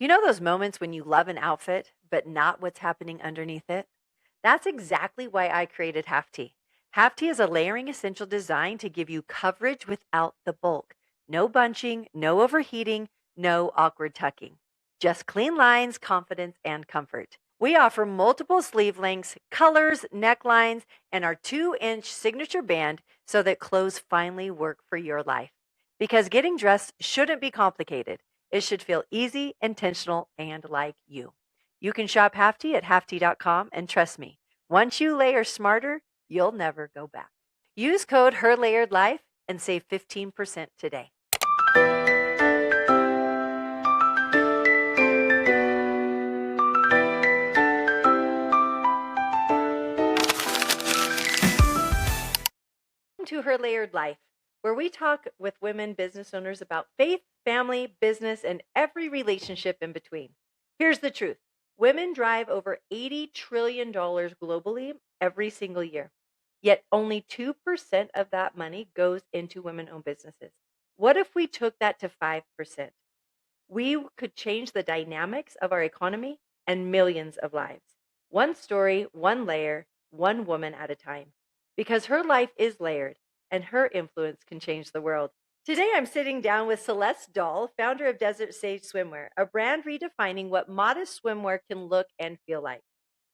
You know those moments when you love an outfit, but not what's happening underneath it? That's exactly why I created Half T. Half T is a layering essential designed to give you coverage without the bulk. No bunching, no overheating, no awkward tucking. Just clean lines, confidence, and comfort. We offer multiple sleeve lengths, colors, necklines, and our 2-inch signature band so that clothes finally work for your life. Because getting dressed shouldn't be complicated. It should feel easy, intentional, and like you. You can shop Half at halftee.com, and trust me, once you layer smarter, you'll never go back. Use code HerLayeredLife and save 15% today. Welcome to Her Layered Life, where we talk with women business owners about faith, family, business, and every relationship in between. Here's the truth. Women drive over $80 trillion globally every single year. Yet only 2% of that money goes into women-owned businesses. What if we took that to 5%? We could change the dynamics of our economy and millions of lives. One story, one layer, one woman at a time. Because her life is layered and her influence can change the world. Today, I'm sitting down with Celeste Dahl, founder of Desert Sage Swimwear, a brand redefining what modest swimwear can look and feel like.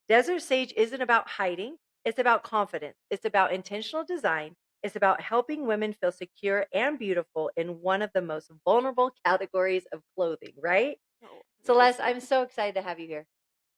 Desert Sage isn't about hiding, it's about confidence. It's about intentional design. It's about helping women feel secure and beautiful in one of the most vulnerable categories of clothing, right? Oh, Celeste, 100%. I'm so excited to have you here.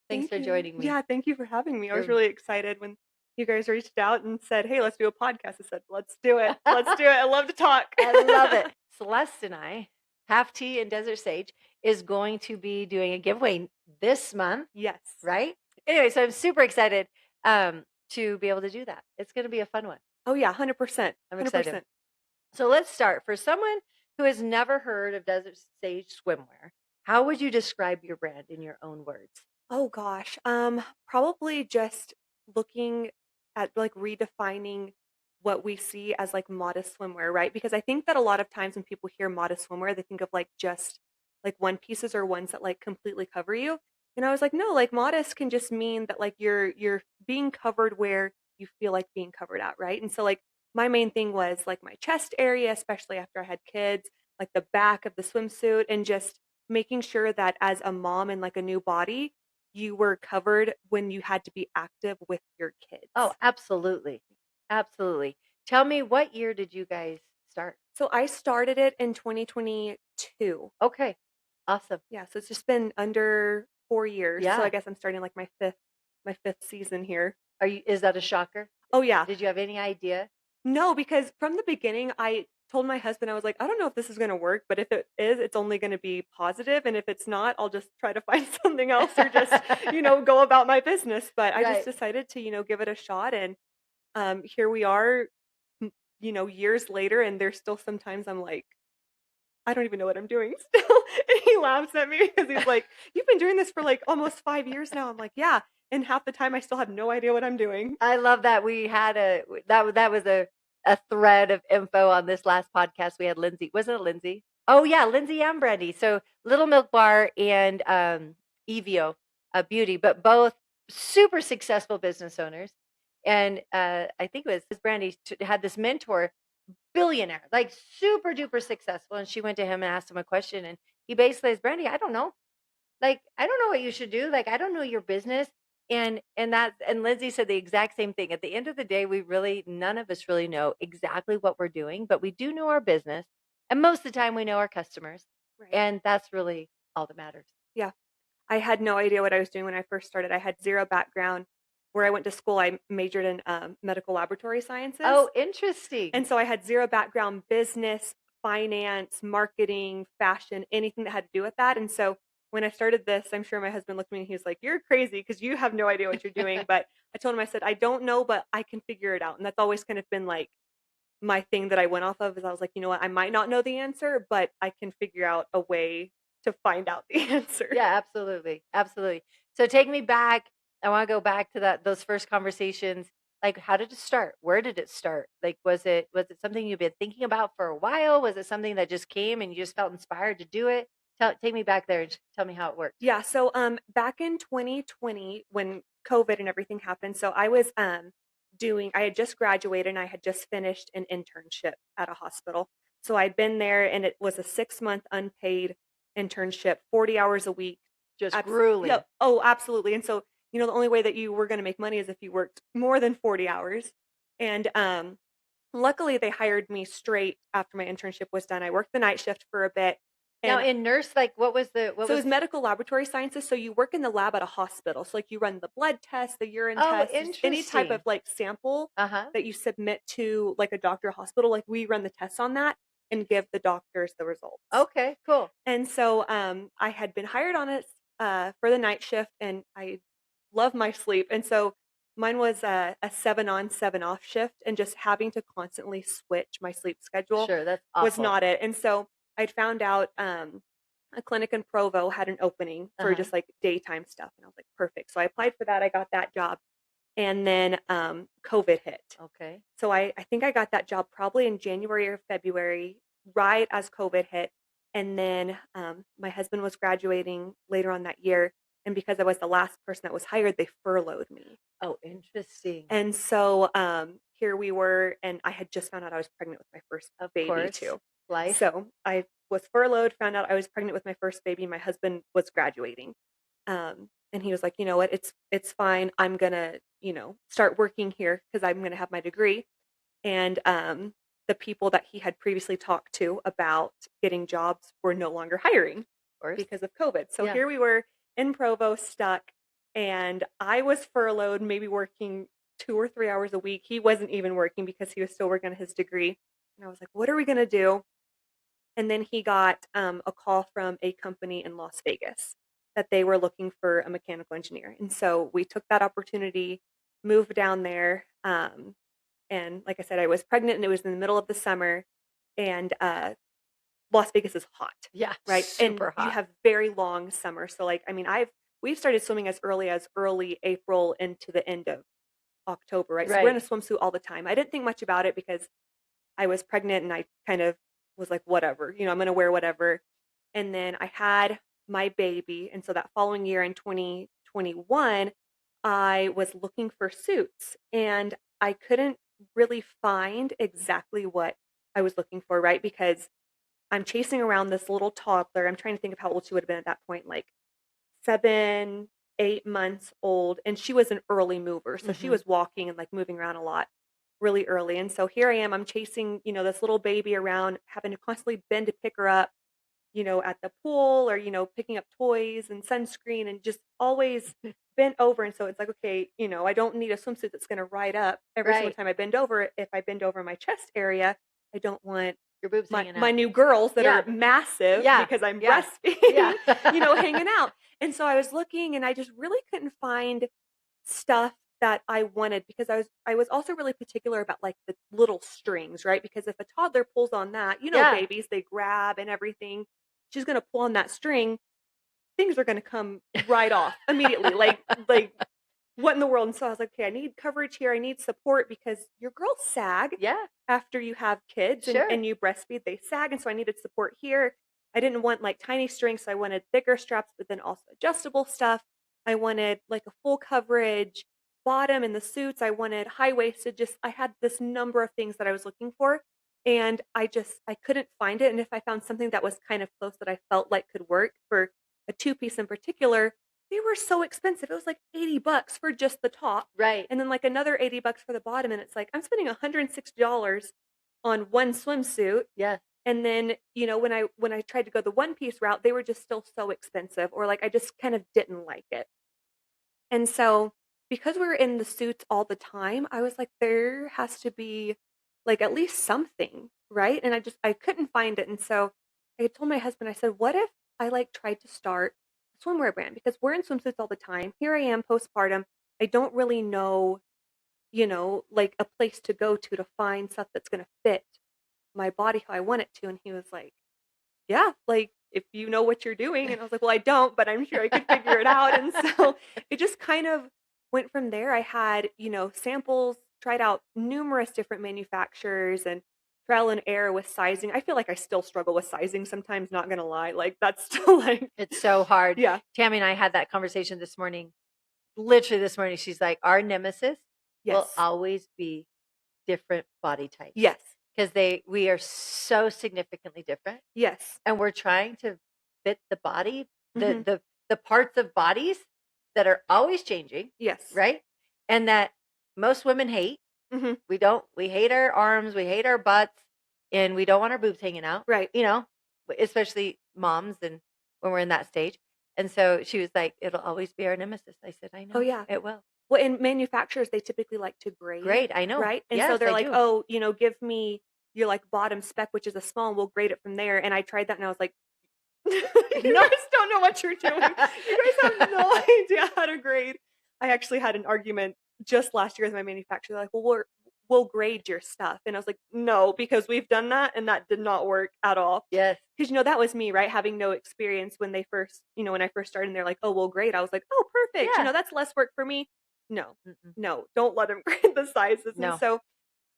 Thanks Thank for you. joining me. Yeah, thank you for having me. I was You're really excited when you guys reached out and said, "Hey, let's do a podcast." I said, "Let's do it. Let's do it. I love to talk." I love it. Celeste and I, Half Tea and Desert Sage, is going to be doing a giveaway this month, Yes. right? Anyway, so I'm super excited to be able to do that. It's going to be a fun one. Oh yeah, 100%. I'm excited. 100%. So let's start. For someone who has never heard of Desert Sage Swimwear, how would you describe your brand in your own words? Oh gosh. Probably just looking at like redefining what we see as like modest swimwear, right? Because I think that a lot of times when people hear modest swimwear, they think of like just like one pieces or ones that like completely cover you. And I was like, no, like modest can just mean that like you're being covered where you feel like being covered at, right? And so like my main thing was like my chest area, especially after I had kids, like the back of the swimsuit, and just making sure that as a mom and like a new body, you were covered when you had to be active with your Oh, kids. absolutely. Absolutely. Tell me, what year did you guys start? So I started it in 2022. Okay. Awesome. Yeah, so it's just been under 4 years. So I Yeah. guess I'm starting like my fifth season here. Is that a shocker? Oh yeah. Did you have any idea? No, because from the beginning I told my husband I was like, I don't know if this is going to work, but if it is, it's only going to be positive, and if it's not, I'll just try to find something else or just, go about my business. But I just Right. decided to, give it a shot, and here we are, years later, and there's still sometimes I'm like, I don't even know what I'm doing still. And he laughs at me because he's like, "You've been doing this for like almost 5 years now." I'm like, "Yeah." And half the time I still have no idea what I'm doing. I love that we had that was a thread of info on this last podcast. We had Lindsay. Wasn't it Lindsay? Oh yeah, Lindsay and Brandy. So Little Milk Bar and Evio Beauty, but both super successful business owners. And I think it was Brandy had this mentor, billionaire, like super duper successful, and she went to him and asked him a question, and he basically says, Brandy, I don't know. Like, I don't know what you should do. Like, I don't know your business. And Lindsay said the exact same thing. At the end of the day, we really none of us really know exactly what we're doing, but we do know our business. And most of the time we know our customers. Right. And that's really all that matters. Yeah. I had no idea what I was doing when I first started. I had zero background. Where I went to school, I majored in medical laboratory sciences. Oh, interesting. And so I had zero background business, finance, marketing, fashion, anything that had to do with that. And so when I started this, I'm sure my husband looked at me and he was like, "You're crazy because you have no idea what you're doing." But I told him, I said, "I don't know, but I can figure it out." And that's always kind of been like my thing that I went off of, is I was like, you know what, I might not know the answer, but I can figure out a way to find out the answer. Yeah, absolutely. Absolutely. So take me back. I want to go back to those first conversations. Like, how did it start? Where did it start? Like, was it something you've been thinking about for a while? Was it something that just came and you just felt inspired to do it? Take me back there and tell me how it worked. Yeah, so back in 2020 when COVID and everything happened, so I had just graduated and I had just finished an internship at a hospital. So I'd been there and it was a 6-month unpaid internship, 40 hours a week. Just grueling. Yeah, oh, absolutely. And so, the only way that you were going to make money is if you worked more than 40 hours. And luckily they hired me straight after my internship was done. I worked the night shift for a bit. Now And in nurse, like what was so it was medical laboratory sciences. So you work in the lab at a hospital. So like you run the blood test, the urine Oh, test, just any type of interesting. like sample Uh-huh. that you submit to like a doctor or hospital. Like we run the tests on that and give the doctors the results. Okay, cool. And so I had been hired on it for the night shift, and I love my sleep. And so mine was a 7 on, 7 off shift, and just having to constantly switch my sleep schedule Sure, that's was awful. not it. And so I'd found out a clinic in Provo had an opening for Uh-huh. just like daytime stuff. And I was like, perfect. So I applied for that. I got that job. And then COVID hit. Okay. So I think I got that job probably in January or February, right as COVID hit. And then my husband was graduating later on that year. And because I was the last person that was hired, they furloughed me. Oh, interesting. And so here we were, and I had just found out I was pregnant with my first Of baby course. too. Life. So I was furloughed, found out I was pregnant with my first baby. My husband was graduating. And he was like, you know what, it's fine. I'm gonna, start working here because I'm gonna have my degree. And the people that he had previously talked to about getting jobs were no longer hiring Of course. because of COVID. So Yeah. here we were in Provo, stuck, and I was furloughed, maybe working 2 or 3 hours a week. He wasn't even working because he was still working on his degree. And I was like, what are we gonna do? And then he got a call from a company in Las Vegas that they were looking for a mechanical engineer. And so we took that opportunity, moved down there. And like I said, I was pregnant and it was in the middle of the summer. And Las Vegas is hot, Yeah. right? And Super you hot. have very long summer. So like, I mean, we've started swimming as early April into the end of October, right? So we're in a Right. swimsuit all the time. I didn't think much about it because I was pregnant and I kind of was like, whatever, I'm going to wear whatever. And then I had my baby. And so that following year in 2021, I was looking for suits and I couldn't really find exactly what I was looking for, right? Because I'm chasing around this little toddler. I'm trying to think of how old she would have been at that point, like 7, 8 months old. And she was an early mover. So she Mhm. was walking and like moving around a lot really early. And so here I am, I'm chasing, this little baby around, having to constantly bend to pick her up, at the pool or, picking up toys and sunscreen and just always bent over. And so it's like, okay, I don't need a swimsuit that's going to ride up every single Right. time I bend over. If I bend over my chest area, I don't want Your boobs my hanging my out. new girls that Yeah. are massive Yeah. because I'm Yeah. breastfeeding, Yeah. hanging out. And so I was looking and I just really couldn't find stuff that I wanted because I was also really particular about like the little strings, right? Because if a toddler pulls on that, Yeah. babies, they grab and everything. She's going to pull on that string, things are going to come right off immediately. Like what in the world? And so I was like, okay, I need coverage here. I need support because your girls sag Yeah. after you have kids and, Sure. and you breastfeed, they sag. And so I needed support here. I didn't want like tiny strings. So I wanted thicker straps, but then also adjustable stuff. I wanted like a full coverage bottom in the suits. I wanted high waisted. Just, I had this number of things that I was looking for. And I couldn't find it. And if I found something that was kind of close that I felt like could work for a 2-piece in particular, they were so expensive. It was like $80 for just the top Right. and then like another $80 for the bottom. And it's like, I'm spending $160 on one swimsuit. Yeah. And then, when I tried to go the one-piece route, they were just still so expensive or like I just kind of didn't like it. And so because we were in the suits all the time, I was like, there has to be like at least something, right? And I couldn't find it. And so I told my husband, I said, what if I like tried to start a swimwear brand? Because we're in swimsuits all the time. Here I am postpartum. I don't really know, like a place to go to find stuff that's gonna fit my body how I want it to. And he was like, yeah, like if you know what you're doing. And I was like, well, I don't, but I'm sure I could figure it out. And so it just kind of went from there. I had, samples, tried out numerous different manufacturers and trial and error with sizing. I feel like I still struggle with sizing sometimes, not gonna lie. Like that's still like It's so hard. yeah. Tammy and I had that conversation this morning. Literally this morning, she's like, our nemesis will Yes. always be different body types Yes. because we are so significantly different, Yes. and we're trying to fit the body, Mhm. the parts of bodies that are always changing, Yes. right? And that most women hate. Mhm. We hate our arms, we hate our butts, and we don't want our boobs hanging out, Right. especially moms and when we're in that stage. And so she was like, it'll always be our nemesis. I said, I Oh know yeah. it will. Well, in manufacturers, they typically like to grade, Great. I know. right? And so Yes, they're I like, do. "Oh, give me your like bottom spec, which is a small, and we'll grade it from there." And I tried that, and I was like, "You No. guys don't know what you're doing. You guys have no idea how to grade." I actually had an argument just last year with my manufacturer. They're like, "Well, we'll grade your stuff," and I was like, "No, because we've done that, and that did not work at all." Yes. Because that was me, right? Having no experience when they first, when I first started, and they're like, "Oh, well, great." I was like, "Oh, perfect. Yeah. That's less work for me." No, Mm-mm. no, don't let them grade the sizes. And No. so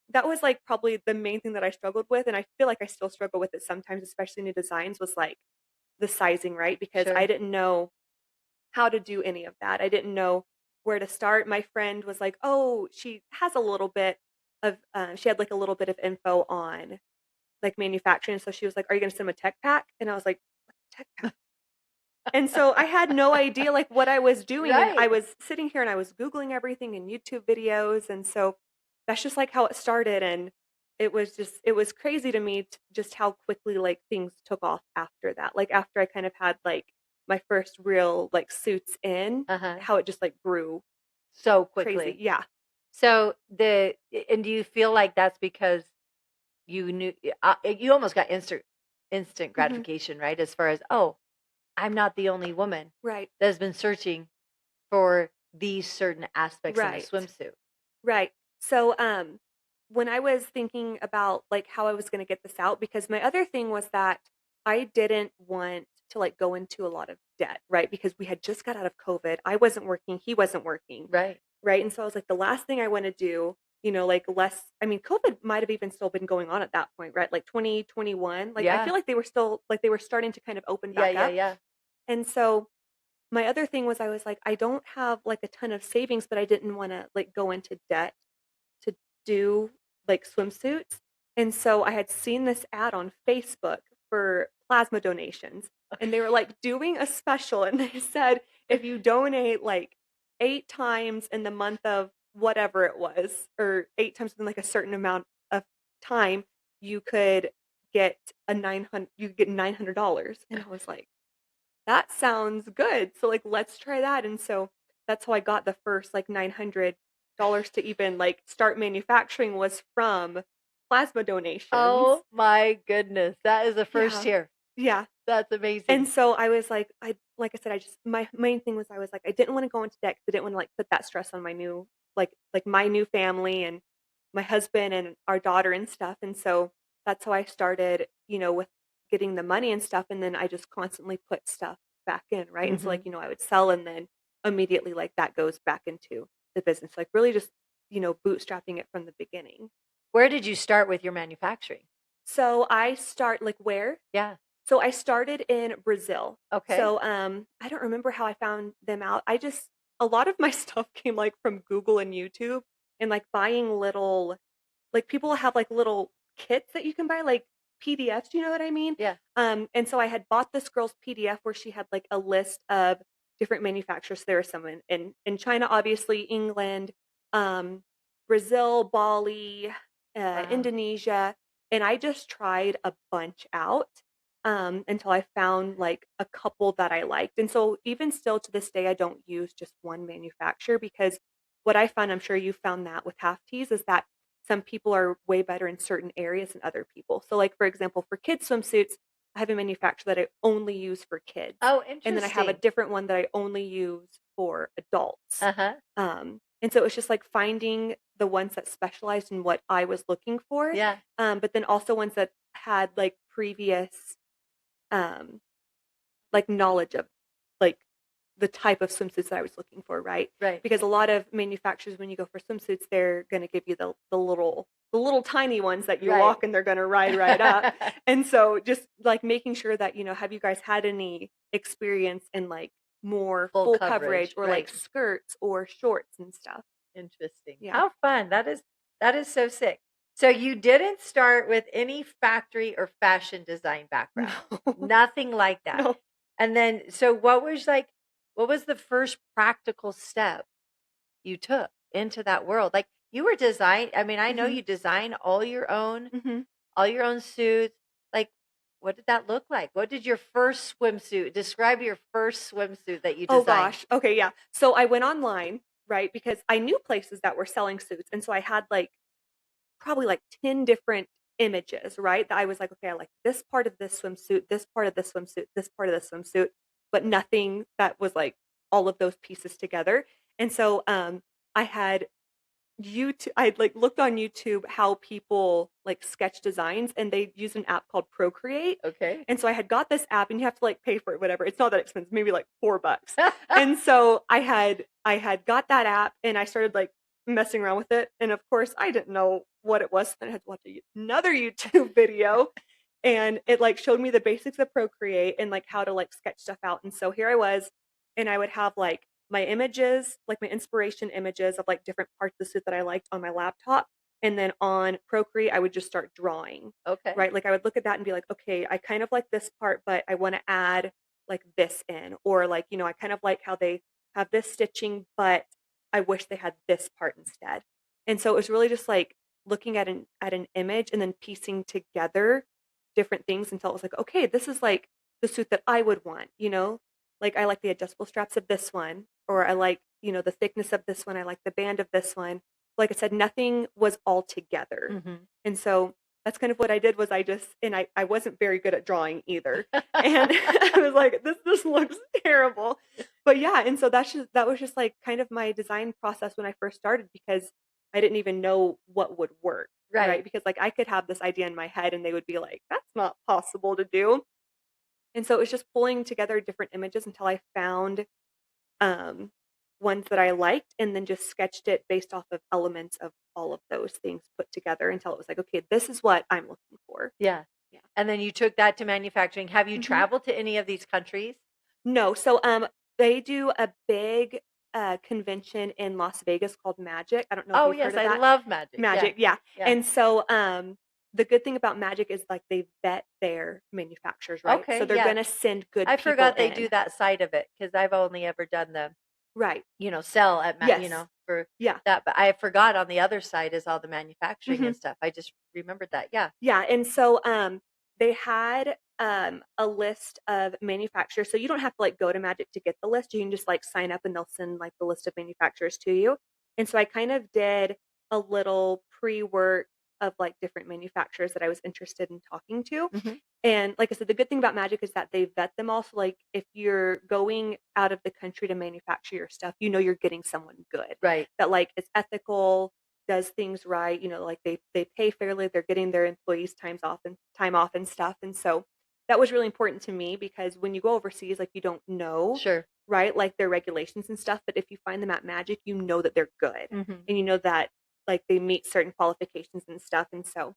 that was like probably the main thing that I struggled with, and I feel like I still struggle with it sometimes, especially new designs. Was like the sizing, right? Because I Sure. didn't know how to do any of that. I didn't know where to start. My friend was like, "Oh, she has a little bit of, she had like a little bit of info on like manufacturing." So she was like, "Are you going to send them a tech pack?" And I was like, "Tech pack?" And so I had no idea like what I was doing, and I Right. was sitting here and I was Googling everything and YouTube videos, and so that's just like how it started, and it was crazy to me just how quickly like things took off after that. Like after I kind of had like my first real like suits in, Uh-huh. how it just like grew So crazy. quickly. Yeah. So and do you feel like that's because you knew you almost got instant Hmm. gratification, right? As far as, oh, I'm not the only woman Right. that has been searching for these certain aspects in a Right. swimsuit. Right. So, when I was thinking about like how I was going to get this out, because my other thing was that I didn't want to like go into a lot of debt, right? Because we had just got out of COVID. I wasn't working, he wasn't working, Right. right? And so I was like, the last thing I want to do, like less, I mean, COVID might have even still been going on at that point, right? Like 2021. Like I Yeah. feel like they were still like they were starting to kind of open Yeah, back yeah, up. yeah. And so my other thing was I was like, I don't have like a ton of savings, but I didn't want to like go into debt to do like swimsuits. And so I had seen this ad on Facebook for plasma donations. And they were like doing a special, and they said if you donate like 8 times in the month of whatever it was, or 8 times in like a certain amount of time, you could get $900. And I was like, that sounds good. So like let's try that. And so that's how I got the first like $900 to even like start manufacturing, was from plasma donations. Oh my goodness. That is the first Yeah. here. Yeah. That's amazing. And so I was like I said, I just my main thing was I was like I didn't want to go into debt 'cause I didn't want to like put that stress on my new like my new family and my husband and our daughter and stuff. And so that's how I started, with getting the money and stuff, and then I just constantly put stuff back in, right? And so like, Mhm. I would sell, and then immediately like that goes back into the business. Like really just, bootstrapping it from the beginning. Where did you start with your manufacturing? So I start like where? Yeah. So I started in Brazil. Okay. So, I don't remember how I found them out. A lot of my stuff came like from Google and YouTube, and like buying little, like people have like little kits that you can buy, like PDFs, you know what I mean? Yeah. And so I had bought this girl's PDF where she had like a list of different manufacturers. There are some in China, obviously, England, um, Brazil, Bali, Wow. Indonesia, and I just tried a bunch out until I found like a couple that I liked. And so even still to this day, I don't use just one manufacturer, because what I found, I'm sure you found that with half tees, is that some people are way better in certain areas than other people. So like for example, for kids swimsuits, I have a manufacturer that I only use for kids. Oh, And then I have a interesting. different one that I only use for adults. Uh-huh. And so it's just like finding the ones that specialized in what I was looking for. Yeah. But then also ones that had like previous um like knowledge of like the type of swimsuits that I was looking for, right? Right. Because a lot of manufacturers, when you go for swimsuits, they're going to give you the little tiny ones that you Right. walk and they're going to ride right up. And so just like making sure that, have you guys had any experience in like more Full full coverage coverage. or like Right. skirts or shorts and stuff? Interesting. Yeah. How fun. That is so sick. So you didn't start with any factory or fashion design background. No. Nothing like that. No. And then so what was the first practical step you took into that world? Like you were I mean, I know Mhm. you design Mhm. all your own suits. Like what did that look like? What did your first swimsuit describe your first swimsuit that you Oh designed? gosh. Okay, yeah. So I went online, right? Because I knew places that were selling suits. And so I had like probably like 10 different images, right? That I was like, okay, I like this part of this swimsuit, this part of this swimsuit, this part of this swimsuit, but nothing that was like all of those pieces together. And so I had YouTube I like looked on YouTube how people like sketch designs and they use an app called Procreate. Okay. And so I had got this app and you have to like pay for it, whatever. It's not that expensive, maybe like $4. And so I had got that app and I started like messing around with it. And of course I didn't know what it was. So then I had to watch another YouTube video and it like showed me the basics of Procreate and like how to like sketch stuff out. And so here I was, and I would have like my images, like my inspiration images of like different parts of the suit that I liked on my laptop. And then on Procreate, I would just start drawing, Okay. right? Like I would look at that and be like, okay, I kind of like this part, but I want to add like this in. Or like, I kind of like how they have this stitching, but I wish they had this part instead. And so it was really just like looking at an image and then piecing together different things until it was like, okay, this is like the suit that I would want. Like I like the adjustable straps of this one, or I like, the thickness of this one. I like the band of this one. Like I said, nothing was all together. Mhm. And so that's kind of what I did was I wasn't very good at drawing either. And I was like, this looks terrible. But yeah, and so that was just like kind of my design process when I first started because I didn't even know what would work. Right. Right? Because like I could have this idea in my head and they would be like, that's not possible to do. And so it was just pulling together different images until I found um, ones that I liked and then just sketched it based off of elements of all of those things put together until it was like, okay, this is what I'm looking for. Yeah. Yeah. And then you took that to manufacturing. Have you hmm traveled to any of these countries? No, so they do a big convention in Las Vegas called Magic. I don't know if Oh, you've heard yes, of I that. love magic. Yeah. Magic, yeah. Yeah. And so the good thing about Magic is like they vet their manufacturers, right? So Okay, they're yeah. gonna send good I people forgot they do in. that side of it because I've only ever done the, Right. sell at Yes. for Yeah. that, but I forgot on the other side is all the manufacturing hmm and stuff. I just remembered that. Yeah. Yeah, and so, they had, a list of manufacturers, so you don't have to, like, go to Magic to get the list, you can just, like, sign up and they'll send, like, the list of manufacturers to you, and so I kind of did a little pre-work of, like, different manufacturers that I was interested in talking to, Mhm. and like I said, the good thing about Magic is that they vet them all, so, like, if you're going out of the country to manufacture your stuff, you're getting someone good, Right. that, like, is ethical, does things right, like they pay fairly, they're getting their employees time off and stuff. And so that was really important to me because when you go overseas, like you don't know, Sure. right? Like their regulations and stuff. But if you find them at Magic, you know that they're good. Mhm. And you know that like they meet certain qualifications and stuff. And so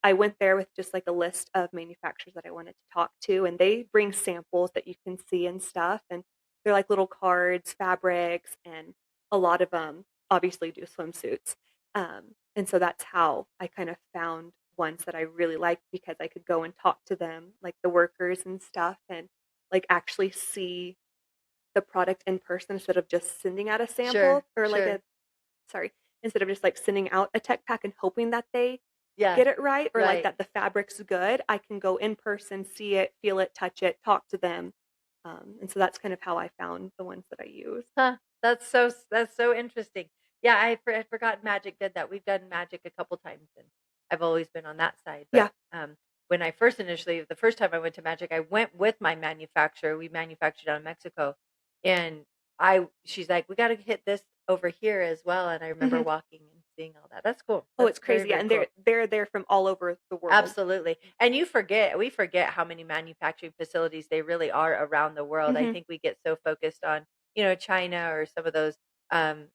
I went there with just like a list of manufacturers that I wanted to talk to, and they bring samples that you can see and stuff. And they're like little cards, fabrics, and a lot of them obviously do swimsuits. And so that's how I kind of found ones that I really liked because I could go and talk to them, like the workers and stuff, and like actually see the product in person instead of just sending out a Sure. sample or like Sure. a sorry, instead of just like sending out a tech pack and hoping that they Yeah. get it right or like Right. that the fabric's good, I can go in person, see it, feel it, touch it, talk to them. And so that's kind of how I found the ones that I use. Huh. That's so interesting. Yeah, I forgot Magic did that. We've done Magic a couple times, and I've always been on that side. But Yeah. when I the first time I went to Magic, I went with my manufacturer. We manufactured out of Mexico, and she's like, "We got to hit this over here as well." And I remember hmm walking and seeing all that. That's cool. Oh, That's it's very, crazy. Yeah, very and cool. they're there from all over the world. Absolutely. And we forget how many manufacturing facilities they really are around the world. I Mhm. think we get so focused on, China or some of those um,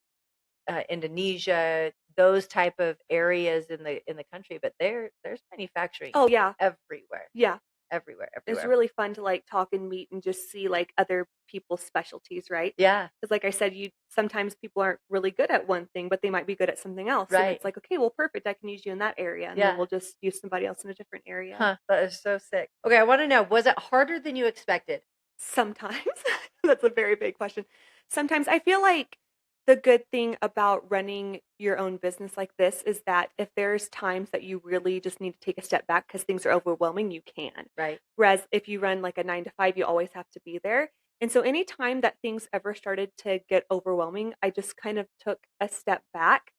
Indonesia, those type of areas in the country, but there's manufacturing Oh, yeah. everywhere, Yeah. everywhere, It's everywhere. really fun to, like, talk and meet and just see, like, other people's specialties, right? Yeah, Because, like I said, you sometimes people aren't really good at one thing, but they might be good at something else, and right. it's like, "Okay, well, perfect, I can use you in that area, and then Yeah. we'll just use somebody else in a different area." Huh. That is so sick. Okay, I want to know, was it harder than you expected? Sometimes. That's a very big question. Sometimes I feel like the good thing about running your own business like this is that if there's times that you really just need to take a step back because things are overwhelming, you can. Right. Whereas if you run like a 9 to 5, you always have to be there. And so anytime that things ever started to get overwhelming, I just kind of took a step back.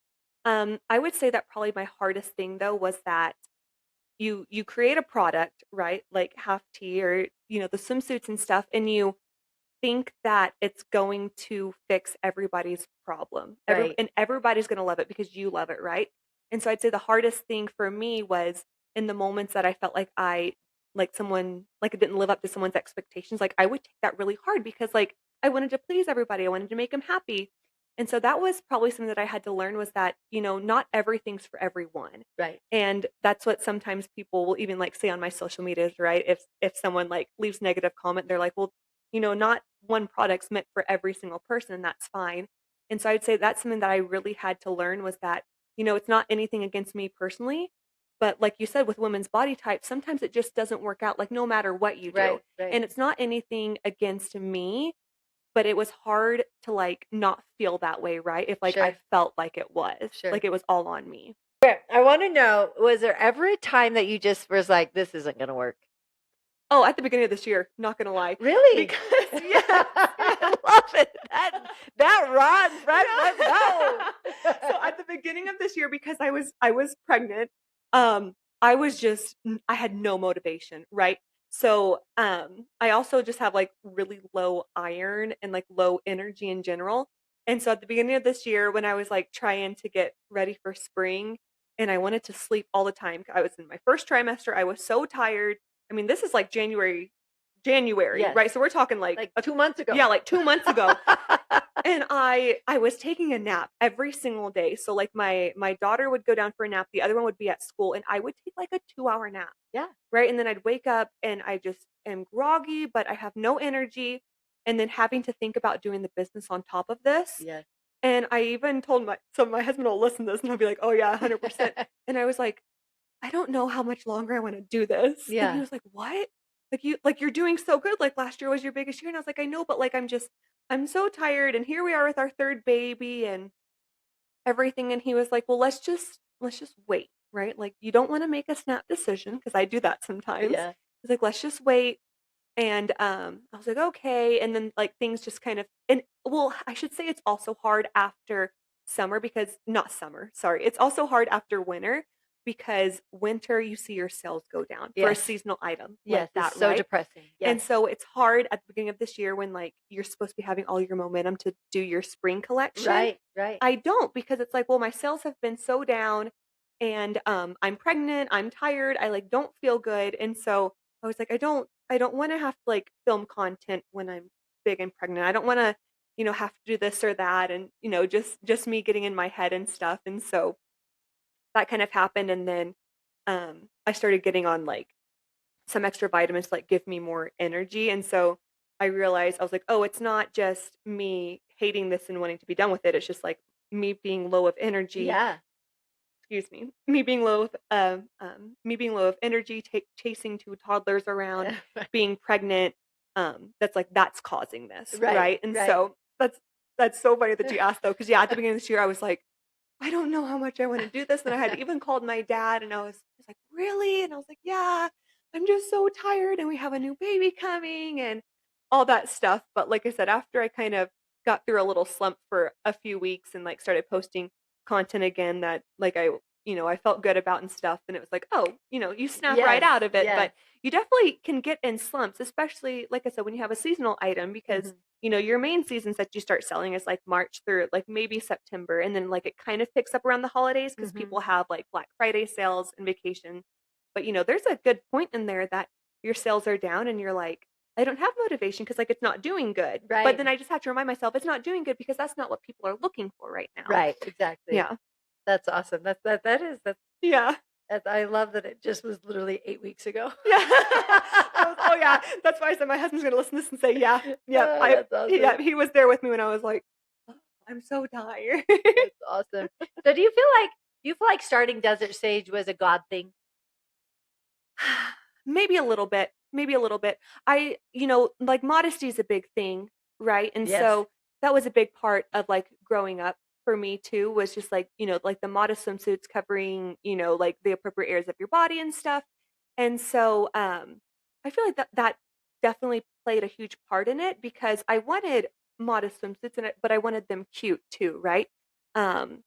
I would say that probably my hardest thing though was that you create a product, right? Like half tea or the swimsuits and stuff, and you think that it's going to fix everybody's problem. Right. And everybody's going to love it because you love it, right? And so I'd say the hardest thing for me was in the moments that I felt like someone like it didn't live up to someone's expectations, like I would take that really hard because like I wanted to please everybody. I wanted to make them happy. And so that was probably something that I had to learn was that, not everything's for everyone. Right. And that's what sometimes people will even like say on my social medias, right? If someone like leaves negative comment, they're like, well, not one product's meant for every single person, and that's fine. And so I'd say that's something that I really had to learn was that, it's not anything against me personally, but like you said, with women's body types, sometimes it just doesn't work out, like no matter what you do. Right. Right. And it's not anything against me, but it was hard to like not feel that way, right? If like I Sure. felt like it was, Sure. like it was all on me. Okay, I want to know, was there ever a time that you just was like, this isn't going to work? Oh, at the beginning of this year, not gonna lie. Really? Because yes. I love it. That run, front, So let's at the beginning of this year, because I was pregnant, I was just I had no motivation, right? So I also just have like really low iron and like low energy in general. And so at the beginning of this year, when I was like trying to get ready for spring and I wanted to sleep all the time, I was in my first trimester, I was so tired. I mean, this is like January, Yes. right? So we're talking like Like 2 months ago. yeah, like 2 months ago. And I was taking a nap every single day. So like my daughter would go down for a nap, the other one would be at school, and I would take like a 2-hour nap, Yeah. right? And then I'd wake up and I just am groggy, but I have no energy. And then having to think about doing the business on top of this. Yes. And I even told my husband will listen to this and he'll be like, oh yeah, 100%. And I was like, I don't know how much longer I wanna do this. And he Yeah. was like, "What? You're doing so good, like, last year was your biggest year." And I was like, "I know, but, like, I'm so tired, and here we are with our 3rd baby and everything." And he was like, "Well, let's just wait, right? Like, you don't wanna make a snap decision because I do that sometimes." Yeah. He's like, "Let's just wait." And, I was like, "Okay." And then, like, things just kind of and well, I should say it's also hard after summer because not summer, sorry. It's also hard after winter because winter, you see your sales go down for a Yes. seasonal item like Yes. It's that, so right? depressing. And Yes. so it's hard at the beginning of this year when, like, you're supposed to be having all your momentum to do your spring collection. Right. Right. I don't because it's like, well, my sales have been so down and, I'm pregnant, I'm tired, I, like, don't feel good, and so I was like, I don't wanna have to, like, film content when I'm big and pregnant. I don't wanna, have to do this or that and, just me getting in my head and stuff, and so that kind of happened, and then, I started getting on, like, some extra vitamins to, like, give me more energy, and so I realized I was like, "Oh, it's not just me hating this and wanting to be done with it, it's just, like, me being low of energy." Yeah. Excuse me. Me being low of energy, chasing 2 toddlers around, being pregnant, that's causing this, Right. right? And Right. so that's so funny that you asked though, because yeah, at the beginning of this year, I was like, "I don't know how much I wanna do this," and I had even called my dad, and I was like, "Really?" And I was like, "Yeah, I'm just so tired, and we have a new baby coming," and all that stuff, but like I said, after I kind of got through a little slump for a few weeks and, like, started posting content again that, like, I I felt good about and stuff. And it was like, oh, you snap right Yes, out of it. yes. But you definitely can get in slumps, especially, like I said, when you have a seasonal item, because Mhm. your main seasons that you start selling is like March through like maybe September. And then like it kind of picks up around the holidays because Mhm. people have like Black Friday sales and vacation. But there's a good point in there that your sales are down and you're like, I don't have motivation because like it's not doing good. But Right. then I just have to remind myself it's not doing good because that's not what people are looking for right now. Right, exactly. Yeah. That's awesome. That is Yeah. I love that it just was literally 8 weeks ago. Yeah. Oh yeah. That's why I said my husband's gonna listen to this and say, yeah, yep. Oh, that's Yeah, awesome. he was there with me when I was like, "Oh, I'm so tired." That's awesome. So do you feel like starting Desert Sage was a God thing? Maybe a little bit. Maybe a little bit. Like modesty is a big thing, right? And Yes. so that was a big part of like growing up for me too, was just like, like the modest swimsuits covering, like the appropriate areas of your body and stuff. And so I feel like that definitely played a huge part in it because I wanted modest swimsuits in it, but I wanted them cute too, right? Um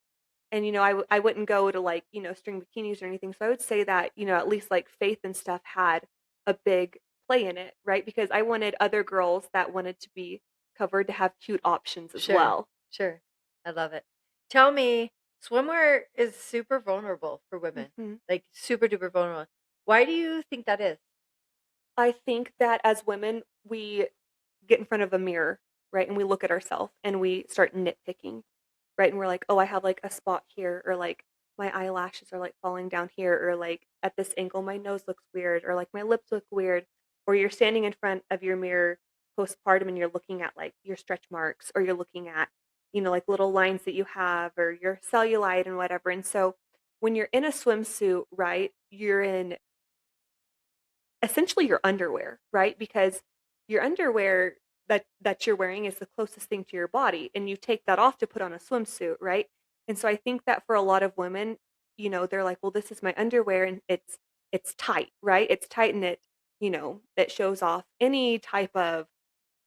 and, I wouldn't go to, like, string bikinis or anything, so I would say that, at least, like, Faith and stuff had a big play in it, right? Because I wanted other girls that wanted to be covered to have cute options as Sure. well. Sure. I love it. Tell me, swimwear is super vulnerable for women. Mhm. Like super duper vulnerable. Why do you think that is? I think that as women, we get in front of a mirror, right? And we look at ourselves and we start nitpicking, right? And we're like, "Oh, I have, like, a spot here," or, like, "My eyelashes are, like, falling down here," or, like, "At this angle, my nose looks weird," or, like, "My lips look weird." Or you're standing in front of your mirror postpartum and you're looking at, like, your stretch marks, or you're looking at, like, little lines that you have or your cellulite and whatever, and so when you're in a swimsuit, right, you're in essentially your underwear, right? Because your underwear that you're wearing is the closest thing to your body, and you take that off to put on a swimsuit, right? And so I think that for a lot of women, they're like, "Well, this is my underwear and it's tight, right? It's tight and it shows off any type of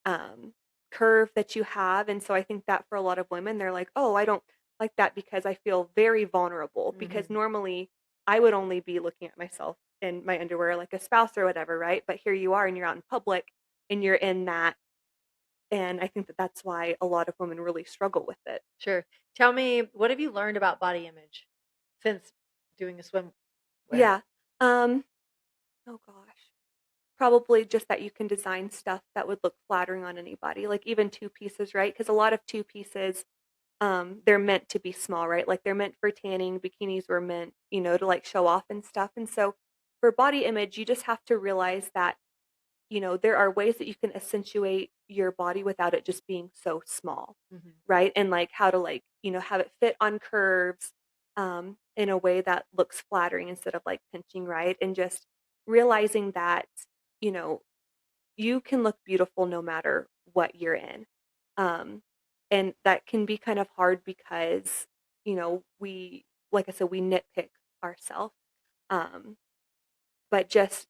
um, curve that you have." And so I think that for a lot of women, they're like, "Oh, I don't like that because I feel very vulnerable." Because Mhm. normally I would only be looking at myself in my underwear like a spouse or whatever, right? But here you are and you're out in public and you're in that. And I think that that's why a lot of women really struggle with it. Sure. Tell me, what have you learned about body image since doing a swimwear? Yeah. Oh gosh. Probably just that you can design stuff that would look flattering on anybody, like even two pieces, right? Because a lot of two pieces they're meant to be small, right? Like they're meant for tanning. Bikinis were meant, to like show off and stuff. And so for body image, you just have to realize that, there are ways that you can accentuate your body without it just being so small, Mhm. right? And like how to like, have it fit on curves in a way that looks flattering instead of like pinching, right? And just realizing that, you know, you can look beautiful no matter what you're in. Um, and that can be kind of hard because, like I said, we nitpick ourselves. Um, but just,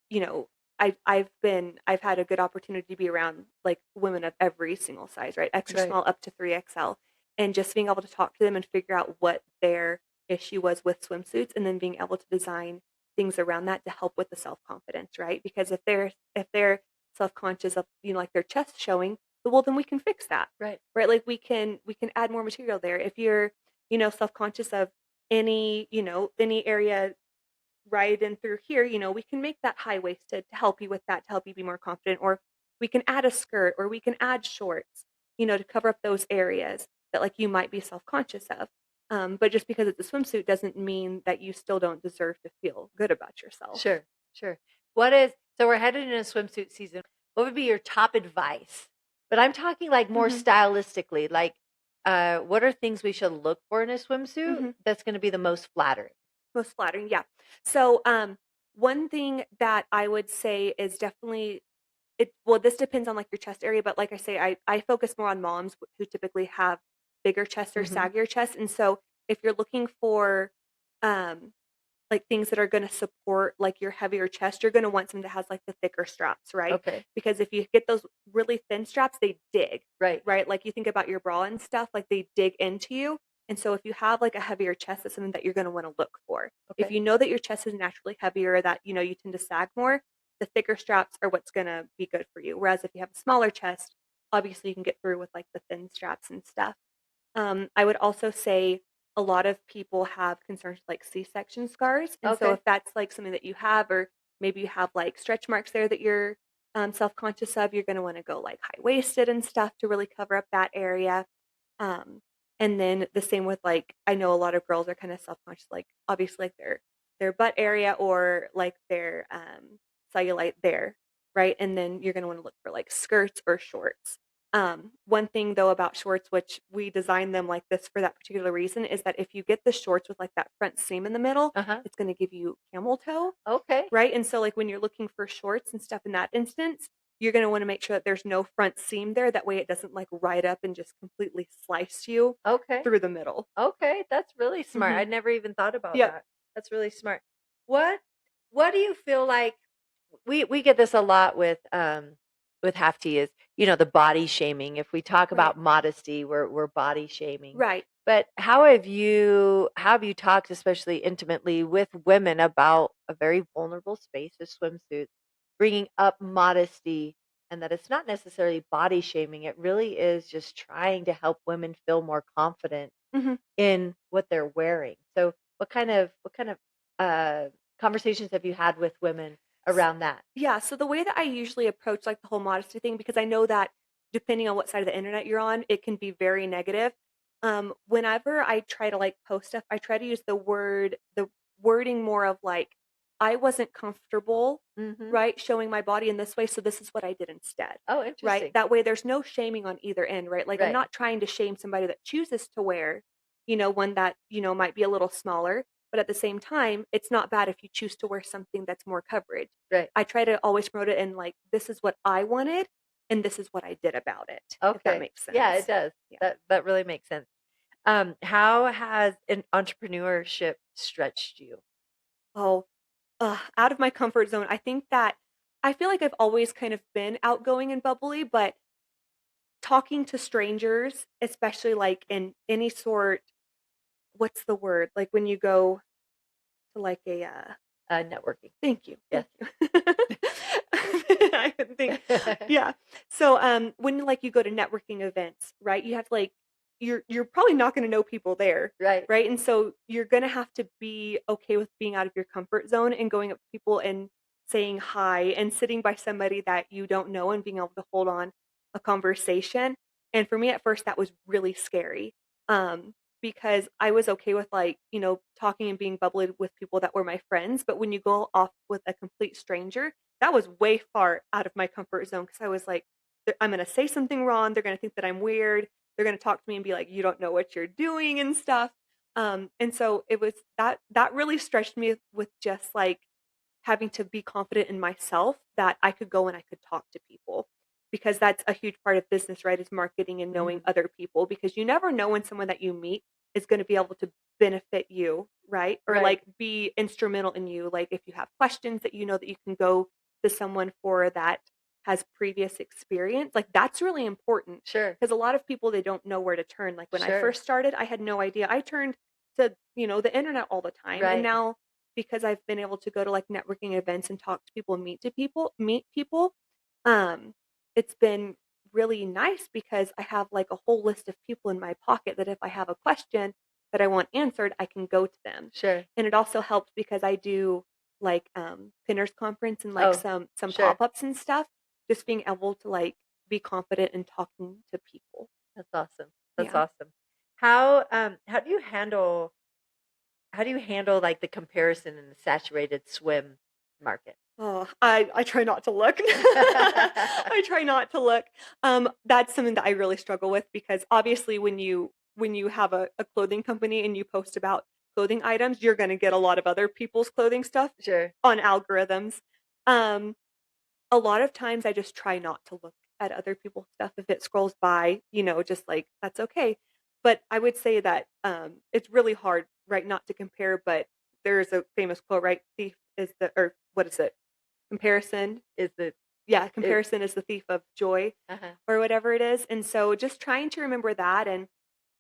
I've had a good opportunity to be around like women of every single size, right? Extra Right. small up to 3XL. And just being able to talk to them and figure out what their issue was with swimsuits and then being able to design things around that to help with the self-confidence, right? Because if they're self-conscious of, like their chest showing, well then we can fix that. Right. Right? Like we can add more material there. If you're, self-conscious of any area right in through here, we can make that high waisted to help you with that, to help you be more confident. Or we can add a skirt or we can add shorts, to cover up those areas that like you might be self conscious of. But just because it's a swimsuit doesn't mean that you still don't deserve to feel good about yourself. Sure. Sure. So we're headed into swimsuit season. What would be your top advice? But I'm talking like more Hmm. stylistically, like what are things we should look for in a swimsuit Hmm. that's going to be the most flattering? Most flattering, yeah. So, one thing that I would say is definitely this depends on, like, your chest area, but like I say, I focus more on moms who typically have bigger chests or Mhm. saggier chests, and so if you're looking for, um, like, things that are gonna support, like, your heavier chest, you're gonna want something that has, like, the thicker straps, right? Okay. Because if you get those really thin straps, they dig, Right. right? Like, you think about your bra and stuff, like, they dig into you, And so if you have like a heavier chest, that's something that you're going to want to look for. If Okay. you know that your chest is naturally heavier, that you tend to sag more, the thicker straps are what's going to be good for you. Whereas if you have a smaller chest, obviously you can get through with like the thin straps and stuff. I would also say a lot of people have concerns with, like C-section scars. And so if Okay. that's like something that you have, or maybe you have like stretch marks there that you're self-conscious of, you're going to want to go like high-waisted and stuff to really cover up that area. Um, and then the same with like, I know a lot of girls are kind of self-conscious, like obviously like their butt area or like their cellulite there, right? And then you're going to want to look for like skirts or shorts. One thing though about shorts, which we designed them like this for that particular reason, is that if you get the shorts with like that front seam in the middle, Uh-huh. it's going to give you camel toe, Okay. right? And so like when you're looking for shorts and stuff in that instance, you're going to want to make sure that there's no front seam there. That way it doesn't like ride up and just completely slice you Okay. through the middle. Okay. That's really smart. Hmm. I'd never even thought about Yep. that. That's really smart. What what do you feel like we get this a lot with Hafti is, the body shaming. If we talk Right. about modesty, we're body shaming. Right. But how have you talked, especially intimately, with women about a very vulnerable space as swimsuits, bringing up modesty, and that it's not necessarily body shaming. It really is just trying to help women feel more confident Hmm. in what they're wearing. So what kind of uh, conversations have you had with women around that? Yeah, so the way that I usually approach like the whole modesty thing, because I know that depending on what side of the internet you're on, it can be very negative. Whenever I try to like post stuff, I try to use the wording more of like, I wasn't comfortable, Mhm. right, showing my body in this way, so this is what I did instead, Oh, right? interesting. That way there's no shaming on either end, right? Like I'm Right. not trying to shame somebody that chooses to wear, one that, might be a little smaller, but at the same time, it's not bad if you choose to wear something that's more coverage. Right. I try to always promote it in like, this is what I wanted and this is what I did about it, if that Okay. makes Yeah, it sense. does. Yeah. That really makes sense. How has an entrepreneurship stretched you? Oh, out of my comfort zone. I think that I feel like I've always kind of been outgoing and bubbly, but talking to strangers, especially like in any sort, what's the word? Like when you go to like a Networking. thank you. Yes. Thank you. I couldn't think. Yeah. So when like you go to networking events, right? You have to like you're probably not going to know people there, Right. right? And so you're going to have to be okay with being out of your comfort zone and going up to people and saying hi and sitting by somebody that you don't know and being able to hold on a conversation. And for me at first that was really scary. Um because I was okay with like, talking and being bubbly with people that were my friends. But when you go off with a complete stranger, that was way far out of my comfort zone because I was like, I'm going to say something wrong. They're going to think that I'm weird. They're going to talk to me and be like, you don't know what you're doing and stuff. And so it was that really stretched me with just like having to be confident in myself that I could go and I could talk to people because that's a huge part of business, right? Is marketing and knowing Mhm. other people because you never know when someone that you meet is going to be able to benefit you, right? Or Right. like be instrumental in you. Like if you have questions that that you can go to someone for that has previous experience, like that's really important Sure. because a lot of people they don't know where to turn. Like when I Sure. first started, I had no idea. I turned to, the internet all the time. And Right. now because I've been able to go to like networking events and talk to people, meet people, um, it's been really nice because I have like a whole list of people in my pocket that if I have a question that I want answered, I can go to them. Sure. And it also helps because I do like pinners conference and like Oh, some sure. pop-ups and stuff, just being able to like be confident in talking to people. That's awesome. That's Yeah. awesome. How do you handle like the comparison in the saturated swim market? Oh, I try not to look. I try not to look. That's something that I really struggle with because obviously when you have a clothing company and you post about clothing items, you're gonna get a lot of other people's clothing stuff Sure. on algorithms. Um, a lot of times I just try not to look at other people's stuff if it scrolls by, just like that's okay. But I would say that it's really hard, right, not to compare. But there's a famous quote, right? Thief is the or what is it? Comparison Is it yeah, it comparison is the thief of joy uh-huh. or whatever it is, and so just trying to remember that and,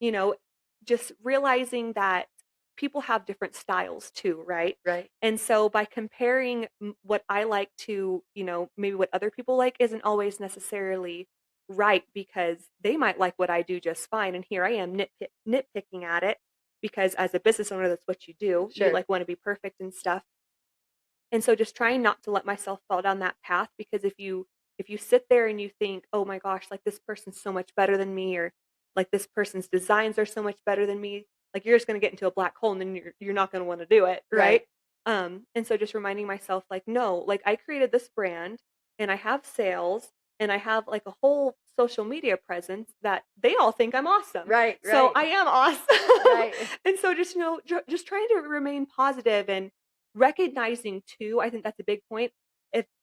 you know, just realizing that people have different styles too, right? Right. And so by comparing what I like to, maybe what other people like isn't always necessarily right, because they might like what I do just fine. And here I am nitpicking at it, because as a business owner, that's what you do. You Sure. like want to be perfect and stuff. And so just trying not to let myself fall down that path, because if you sit there and you think, "Oh my gosh, like this person's so much better than me," or like this person's designs are so much better than me, like you're just going to get into a black hole, and then you're not going to want to do it, Right. right? And so just reminding myself like, "No, like I created this brand and I have sales and I have like a whole social media presence that they all think I'm awesome. Right. So Right. I am awesome." Right. And so just just trying to remain positive and recognizing too, I think that's a big point.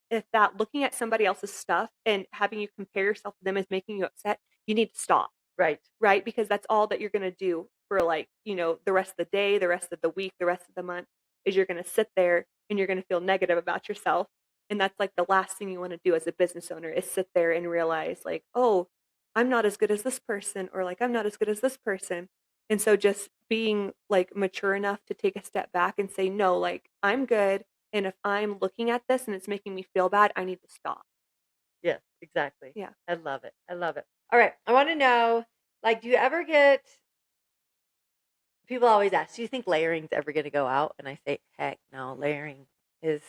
If that looking at somebody else's stuff and having you compare yourself to them is making you upset, you need to stop, Right. right? Because that's all that you're gonna do for like, the rest of the day, the rest of the week, the rest of the month, is you're gonna sit there and you're gonna feel negative about yourself. And that's like the last thing you want to do as a business owner, is sit there and realize like, oh, I'm not as good as this person, or like I'm not as good as this person. And so just being like mature enough to take a step back and say, no, like I'm good. And if I'm looking at this and it's making me feel bad, I need to stop. Yes, exactly. Yeah. I love it. I love it. All right. I want to know, like, do you ever get people always ask, do you think layering's ever going to go out? And I say, heck no, layering is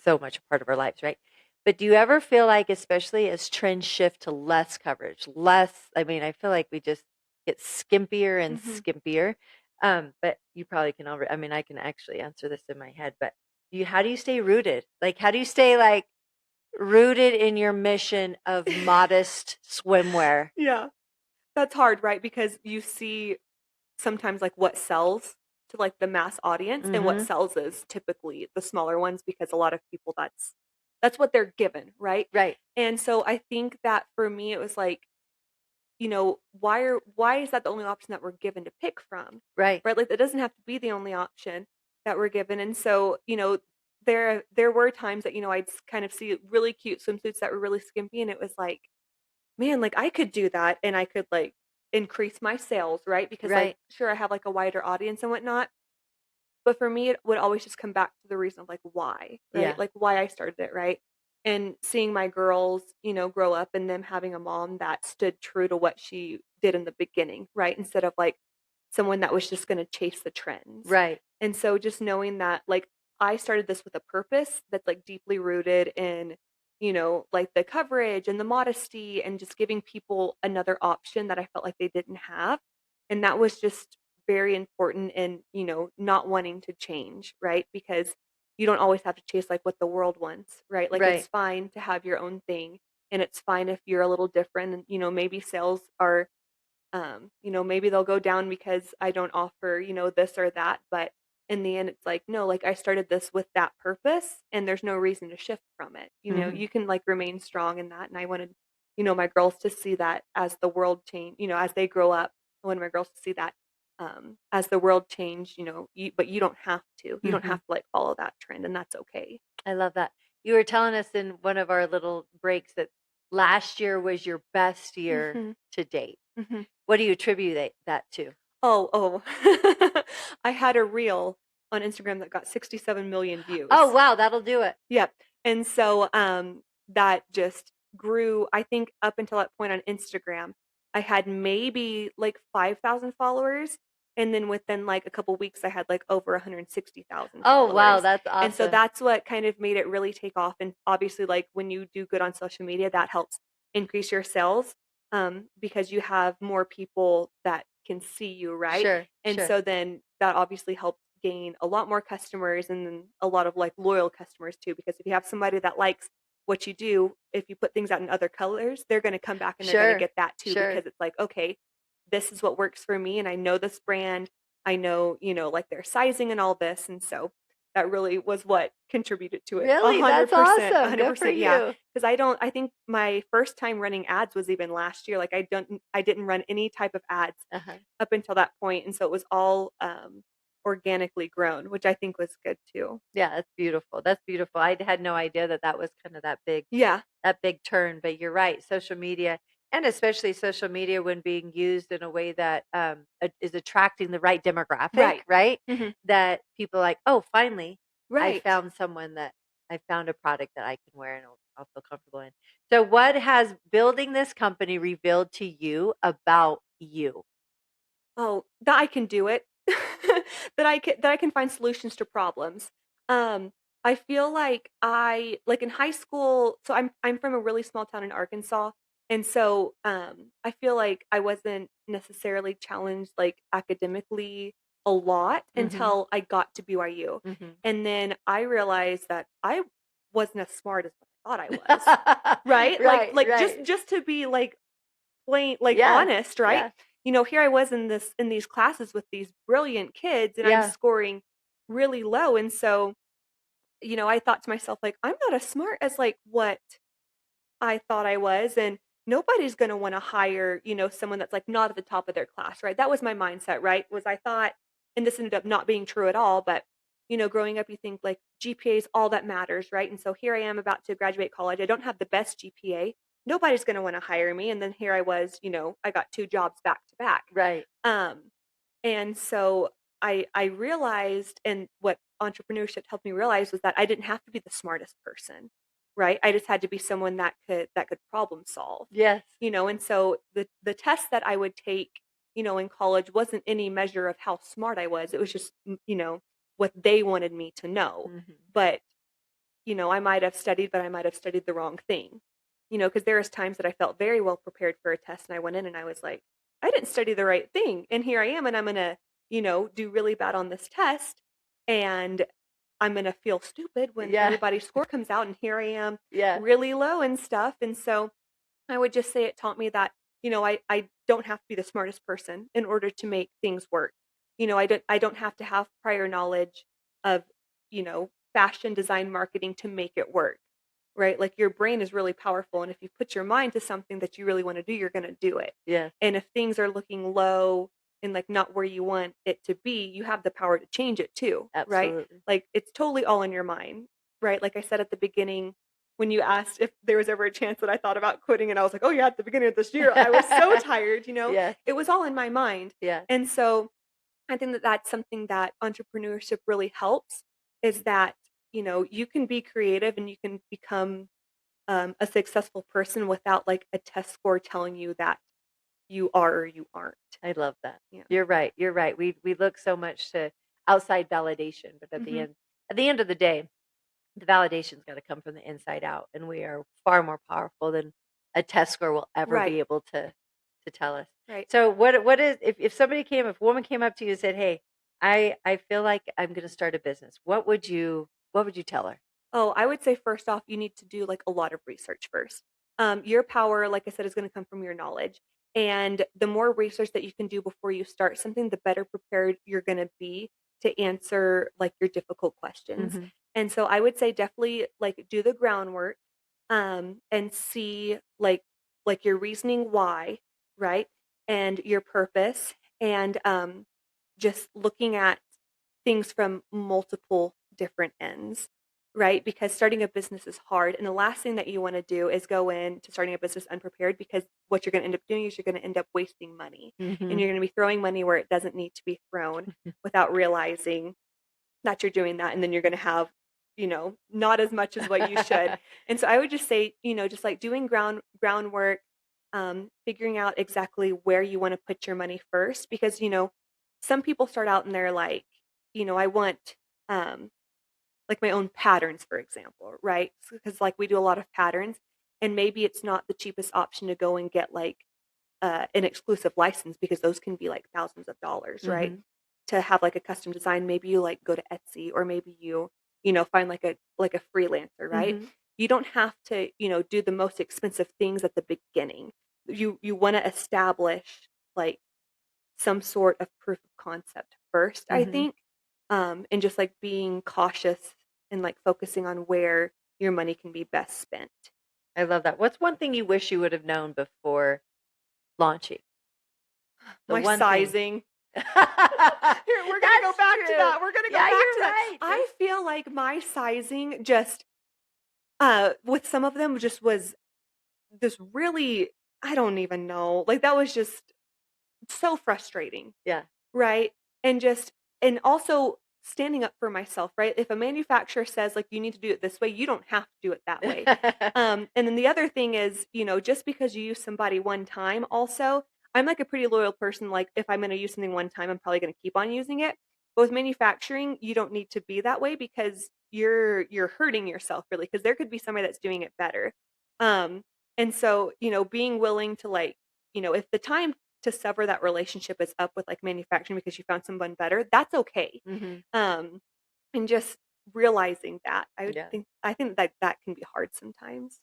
so much a part of our lives, right? But do you ever feel like, especially as trends shift to less coverage, I mean, I feel like we just get skimpier and Hmm. skimpier. But you probably can already, I mean, I can actually answer this in my head, but how do you stay rooted? Like, how do you stay like rooted in your mission of modest swimwear? Yeah. That's hard, right? Because you see sometimes like what sells to like the mass audience, and what Mm-hmm. sells is typically the smaller ones, because a lot of people that's what they're given, right? Right, And so I think that for me it was like, why is that the only option that we're given to pick from? right. Right? Like that doesn't have to be the only option that we're given. And so, there were times that, I'd kind of see really cute swimsuits that were really skimpy, and it was like, man, like I could do that and I could like increase my sales, right? Because like Right. sure I have like a wider audience and whatnot, but for me, it would always just come back to the reason of like why, right? Yeah. Like why I started it, right? And seeing my girls, grow up and them having a mom that stood true to what she did in the beginning, right? Instead of like someone that was just going to chase the trends. Right. And so just knowing that like I started this with a purpose that's like deeply rooted in, like the coverage and the modesty and just giving people another option that I felt like they didn't have. And that was just very important in, not wanting to change, right? Because you don't always have to chase like what the world wants, right? Like Right. it's fine to have your own thing, and it's fine if you're a little different, and maybe sales are maybe they'll go down because I don't offer, this or that, but in the end it's like, no, like I started this with that purpose and there's no reason to shift from it. Mhm. You can like remain strong in that, and I wanted, my girls to see that as the world change, as they grow up. I wanted my girls to see that as the world changed, but you don't have to. You don't have Mhm. to like follow that trend, and that's okay. I love that. You were telling us in one of our little breaks that last year was your best year Mhm. to date. Mhm. What do you attribute that to? Oh. I had a reel on Instagram that got 67 million Oh, views. wow, that'll do it. Yep. And so, that just grew, I think up until that point on Instagram, I had maybe like 5,000 followers, and then within like a couple weeks, I had like over 160,000 Oh, wow, followers. that's And so awesome. that's what kind of made it really take off, and obviously, like, when you do good on social media, that helps increase your sales, because you have more people that can see you, right? Sure, And sure. so then that obviously helps gain a lot more customers, and then a lot of like loyal customers too, because if you have somebody that likes what you do, if you put things out in other colors, they're going to come back and they're going to Sure, get that too, sure. because it's like, okay, this is what works for me, and I know this brand. I know, like their sizing and all this. And so that really was what contributed to it. A Really? hundred That's percent, a awesome. hundred Good for percent, yeah. you. Because I think my first time running ads was even last year. Like I didn't run any type of ads Uh-huh. up until that point, and so it was all organically grown, which I think was good too. Yeah, that's beautiful. That's beautiful. I had no idea that that was kind of Yeah. that big turn, but you're right. Social media. And especially social media when being used in a way that is attracting the right demographic, Right. right? Mhm. That people are like, oh, finally, I Right. found someone that I found a product that I can wear and I'll feel comfortable in. So, what has building this company revealed to you about you? Oh, that I can do it. That I can find solutions to problems. Um, I feel like in high school, so I'm from a really small town in Arkansas, and so, I feel like I wasn't necessarily challenged, like, academically a lot Hmm. until I got to BYU, Hmm. and then I realized that I wasn't as smart as what I thought I was, right? Right, right. Just to be, like, plain like, Yeah, honest, right? yeah, Here I was in these classes with these brilliant kids, and I'm yeah. scoring really low, and so, I thought to myself, like, "I'm not as smart as, like, what I thought I was, and nobody's gonna wanna hire, someone that's, like, not at the top of their class," right? That was my mindset, right? Was I thought and this ended up not being true at all, but, growing up, you think, like, GPA is all that matters, right? And so here I am about to graduate college, I don't have the best GPA, nobody's gonna wanna hire me, and then here I was, I got 2 jobs back to back. Right. Um, and so I realized and what entrepreneurship helped me realize was that I didn't have to be the smartest person, right? I just had to be someone that could problem solve. Yes. And so the test that I would take, in college wasn't any measure of how smart I was. It was just what they wanted me to know. Hmm. But I might have studied, but I might have studied the wrong thing. Because there was times that I felt very well prepared for a test and I went in and I was like, I didn't study the right thing. And here I am and I'm going to, do really bad on this test and I'm going to feel stupid when Yeah, everybody's score comes out and here I am yeah. really low and stuff. And so I would just say it taught me that, I don't have to be the smartest person in order to make things work. I don't have to have prior knowledge of, fashion design marketing to make it work. Right? Like your brain is really powerful and if you put your mind to something that you really want to do, you're going to do it. Yes, And if things are looking low and like not where you want it to be, you have the power to change it too, right? absolutely. Like it's totally all in your mind, right? Like I said at the beginning, when you asked if there was ever a chance that I thought about quitting, and I was like, oh, yeah, at the beginning of this year, I was so tired, Yes, it was all in my mind. yes. And so I think that that's something that entrepreneurship really helps is that, you can be creative and you can become a successful person without like a test score telling you that you are or you aren't. I love that. Yeah. You're right. You're right. We look so much to outside validation, but Hmm. at the end of the day, the validation's got to come from the inside out, and we are far more powerful than a test score will ever Right. be able to tell us. Right. So what is if a woman came up to you and said, "Hey, I feel like I'm going to start a business." What would you tell her? Oh, I would say first off, you need to do like a lot of research first. Your power, like I said, is going to come from your knowledge. And the more research that you can do before you start something, the better prepared you're going to be to answer like your difficult questions. Mhm. And so I would say definitely like do the groundwork and see like your reasoning why, right? And your purpose and just looking at things from multiple different ends, right? Because starting a business is hard. And the last thing that you want to do is go into starting a business unprepared because what you're going to end up doing is you're going to end up wasting money. And Mhm. you're going to be throwing money where it doesn't need to be thrown without realizing that you're doing that. And then you're going to have, not as much as what you should. And so I would just say, just like doing groundwork, figuring out exactly where you want to put your money first because, some people start out and they're like, I want um, like my own patterns, for example, right? Because like we do a lot of patterns, and maybe it's not the cheapest option to go and get like an exclusive license because those can be like thousands of dollars, right? Mhm. To have like a custom design, maybe you like go to Etsy or maybe you find like a freelancer, right? Mhm. You don't have to, do the most expensive things at the beginning. You want to establish like some sort of proof of concept first, I Mhm. think, and just, like, being cautious and, like, focusing on where your money can be best spent. I love that. What's one thing you wish you would have known before launching? The My one thing. sizing. That's Here, we're gonna go back to true. that, we're gonna go Yeah, back to you're that. right. I feel like my sizing just, with some of them just was this really I don't even know. Like, that was just so frustrating, Yeah. right? And just and also standing up for myself, right? If a manufacturer says, like, "You need to do it this way," you don't have to do it that way. And then the other thing is, just because you use somebody one time also, I'm, like, a pretty loyal person, like, if I'm gonna use something one time, I'm probably gonna keep on using it. But with manufacturing, you don't need to be that way because you're hurting yourself really, because there could be somebody that's doing it better. Um, and so, being willing to, like, if the time to sever that relationship is up with, like, manufacturing because you found someone better, that's okay. Mhm. Um, and just realizing that, Yeah. I think that that can be hard sometimes.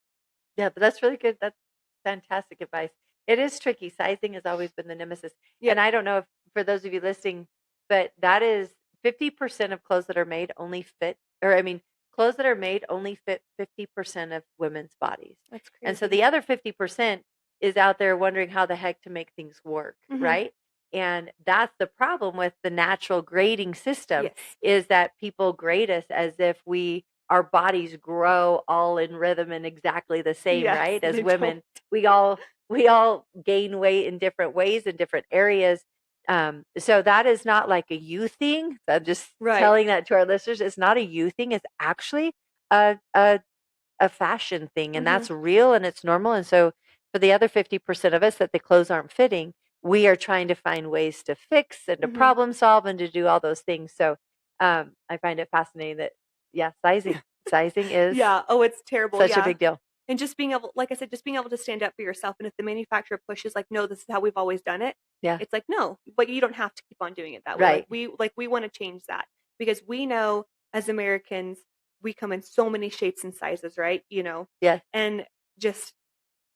Yeah, but that's really good. That's fantastic advice. It is tricky. Sizing has always been the nemesis. Yep. And I don't know if for those of you listening, but that is 50% of clothes that are made only fit, or I mean, clothes that are made only fit 50% of women's bodies. That's And so crazy. the other 50% is out there wondering how the heck to make things work, Mhm. right? And that's the problem with the natural grading system Yes. is that people grade us as if our bodies grow all in rhythm and exactly the same, Yes, right? As they don't. women, we all gain weight in different ways in different areas. So that is not like a you thing. I'm just Right. telling that to our listeners. It's not a you thing. It's actually a a, a fashion thing, and Mhm. that's real and it's normal. And so for the other 50% of us that the clothes aren't fitting, we are trying to find ways to fix and to Mhm. problem solve and to do all those things. So I find it fascinating that yeah, sizing is Yeah. Oh, it's terrible. such a Yeah. big deal. And just being able, like I said, just being able to stand up for yourself, and if the manufacturer pushes, like, "No, this is how we've always done it," Yeah. it's like, "No, but you don't have to keep on doing it that way." Right. Like, we wanna change that because we know as Americans, we come in so many shapes and sizes, right? Yes. And just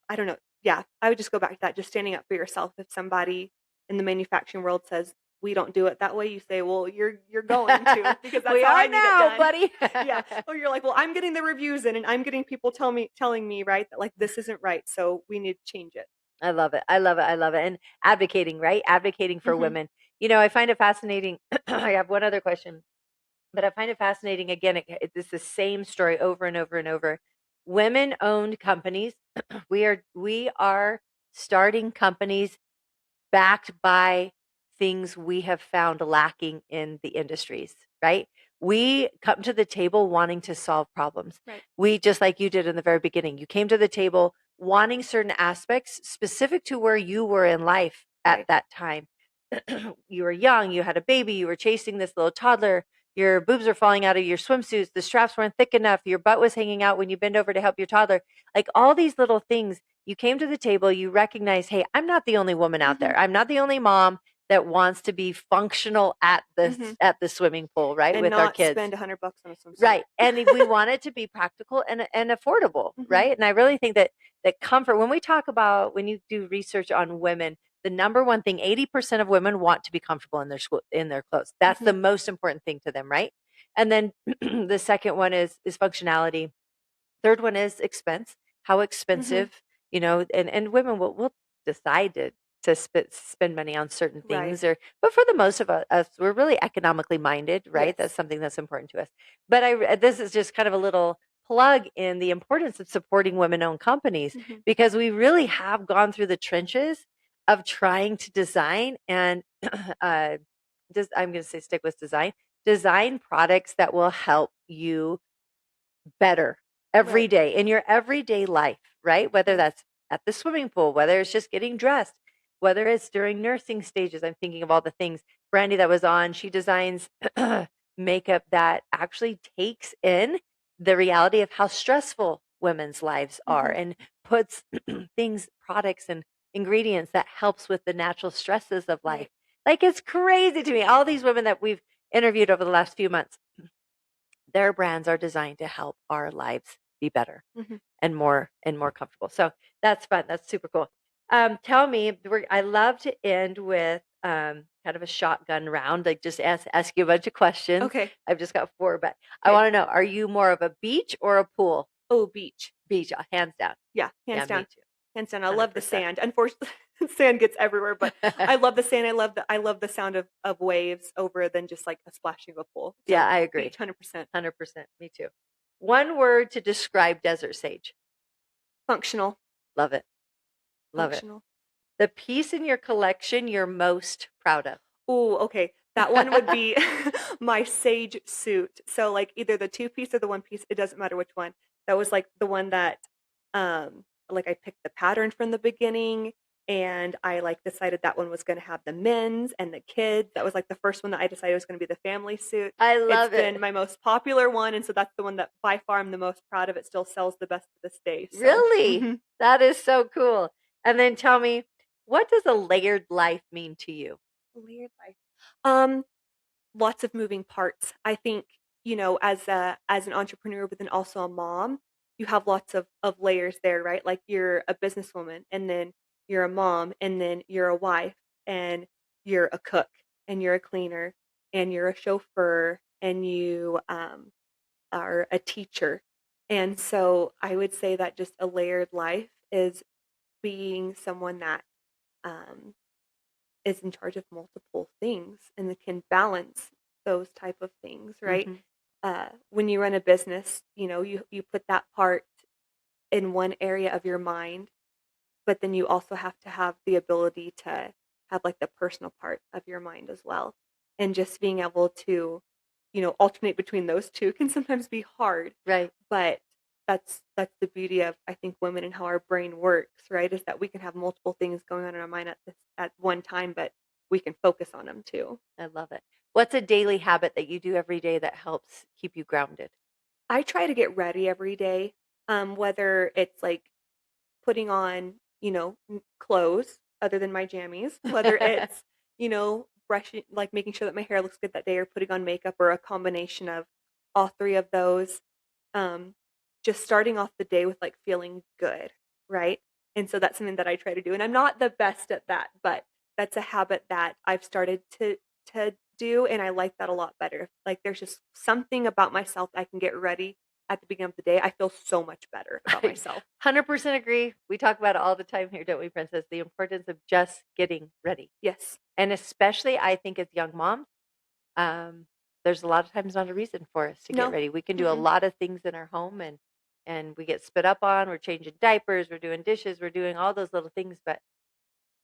I don't know. Yeah, I would just go back to that, just standing up for yourself. If somebody in the manufacturing world says, "We don't do it that way," you say, "Well, you're going to, because that's We how I are need it now, done." buddy. Yeah. Or you're like, "Well, I'm getting the reviews in, and I'm getting people telling me, right, that, like, this isn't right, so we need to change it." I love it. I love it. I love it. And advocating, right? Advocating for Mhm. women. I find it fascinating. I have one other question, but I find it fascinating. Again, it's the same story over and over and over. Women owned companies. We are starting companies backed by things we have found lacking in the industries, right? We come to the table wanting to solve problems. Right. We, just like you did in the very beginning, you came to the table wanting certain aspects specific to where you were in life at Right. that time. You were young, you had a baby, you were chasing this little toddler, your boobs are falling out of your swimsuits, the straps weren't thick enough, your butt was hanging out when you bend over to help your toddler. Like all these little things, you came to the table, you recognize, hey, I'm not the only woman out Mhm. there. I'm not the only mom that wants to be functional at Mhm. the swimming pool, right? And With our not kids. spend $100 on a swimsuit. Right. And we want it to be practical and affordable, Mhm. right? And I really think that comfort, when you do research on women, the number one thing, 80% of women want to be comfortable in their clothes. That's the Mhm. most important thing to them, right? And then the second one is functionality. Third one is expense. How Mhm. expensive, and women will decide to spend money on certain Right. things, but for the most of us, we're really economically minded, right? That's Yes. something that's important to us. But this is just kind of a little plug in the importance of supporting women-owned companies, Mhm. because we really have gone through the trenches of trying to design and uh, just I'm going to say stick with design products that will help you better every Right. day in your everyday life, right? Whether Yes. that's at the swimming pool, whether it's just getting dressed, whether it's during nursing stages. I'm thinking of all the things. Brandy that was on, she designs makeup that actually takes in the reality of how stressful women's lives are Mhm. and puts products and ingredients that helps with the natural stresses of life. Right. Like it's crazy to me. All these women that we've interviewed over the last few months, their brands are designed to help our lives be better Mhm. and more comfortable. So that's fun. That's super cool. Tell me, I love to end with kind of a shotgun round, like just ask you a bunch of questions. Okay. I've just got four, but I Okay. want to know: are you more of a beach or a pool? Oh, beach. Beach, hands down. Yeah, Yeah, hands me down. too. Hands down. I love the 100%. sand. Unfortunately, sand gets everywhere, but I love the sand. I love the sound of waves over than just like a splashing of a pool. Yeah, So I agree. beach, 100%. 100%. Me too. One word to describe desert sage. Functional. Love it. Love it. functional. The piece in your collection you're most proud of. Ooh, okay. That one would be my sage suit. So, like, either the two-piece or the one-piece, it doesn't matter which one. That was, like, the one that, like, I picked the pattern from the beginning, and I, like, decided that one was gonna have the men's and the kids. That was, like, the first one that I decided was gonna be the family suit. I It's love been it. my most popular one, and so that's the one that by far I'm the most proud of. It still sells the best to this day, so Really? mhm. That is so cool. And then tell me, what does a layered life mean to you? Layered life. Um, Lots of moving parts. I think, as an entrepreneur, but then also a mom, you have lots of layers there, right? Like you're a businesswoman, and then you're a mom, and then you're a wife, and you're a cook, and you're a cleaner, and you're a chauffeur, and you are a teacher. And so I would say that just a layered life is being someone that um, is in charge of multiple things and that can balance those type of things, right? Mhm. When you run a business, you put that part in one area of your mind, but then you also have to have the ability to have like the personal part of your mind as well. And just being able to, alternate between those two can sometimes be hard, Right. but that's the beauty of I think women and how our brain works, right? Is that we can have multiple things going on in our mind at one time, but we can focus on them too. I love it. What's a daily habit that you do every day that helps keep you grounded? I try to get ready every day, whether it's like putting on, clothes other than my jammies, whether it's, brushing, like making sure that my hair looks good that day or putting on makeup or a combination of all three of those. Um, just starting off the day with like feeling good, right? And so that's something that I try to do. And I'm not the best at that, but that's a habit that I've started to do and I like that a lot better. Like there's just something about myself I can get ready at the beginning of the day. I feel so much better about I myself. 100% agree. We talk about it all the time here, don't we, Princess? The importance of just getting ready. Yes. And especially, I think, as young moms, um, there's a lot of times not a reason for us to get No. ready. We can do a Mm-mm. lot of things in our home and we get spit up on. We're changing diapers, we're doing dishes, we're doing all those little things. But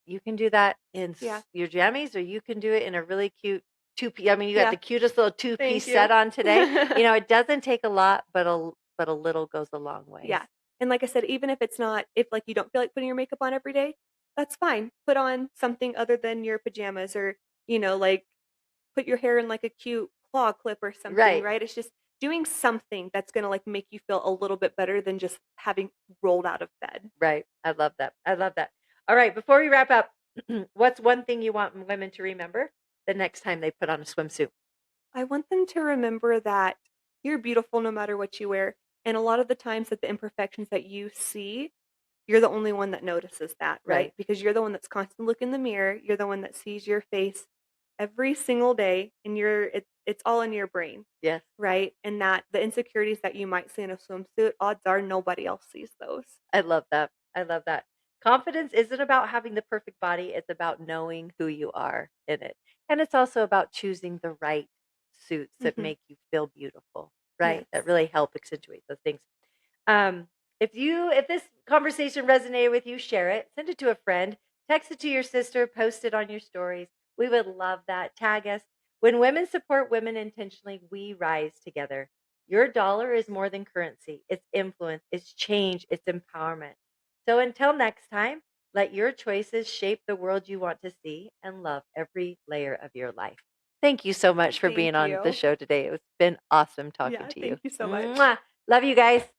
you can do that in Yeah. your jammies, or you can do it in a really cute two-piece. I mean, you got Yeah. the cutest little Thank two-piece set you. on today. It doesn't take a lot, but a little goes a long ways. Yeah. And like I said, even if it's not if, like, you don't feel like putting your makeup on every day, that's fine. Put on something other than your pajamas or, like, put your hair in, like, a cute claw clip or something, Right, right? It's just doing something that's gonna, like, make you feel a little bit better than just having rolled out of bed. right. I love that. I love that. All right, before we wrap up, what's one thing you want women to remember the next time they put on a swimsuit? I want them to remember that you're beautiful no matter what you wear, and a lot of the times that the imperfections that you see, you're the only one that notices that, Right. right? Because you're the one that's constantly looking in the mirror, you're the one that sees your face every single day, and it's all in your brain, Yes. right? And that the insecurities that you might see in a swimsuit, odds are nobody else sees those. I love that. I love that. Confidence isn't about having the perfect body, it's about knowing who you are in it. And it's also about choosing the right suits that Mhm. make you feel beautiful, right? That Yes. really help accentuate those things. Um, if this conversation resonated with you, share it, send it to a friend, text it to your sister, post it on your stories. We would love that. Tag us. When women support women intentionally, we rise together. Your dollar is more than currency. It's influence, it's change, it's empowerment. So until next time, let your choices shape the world you want to see and love every layer of your life. Thank you so much for being Thank on the you. show today. It's been awesome talking Yeah, to you. thank you so much. Mwah! Love you guys.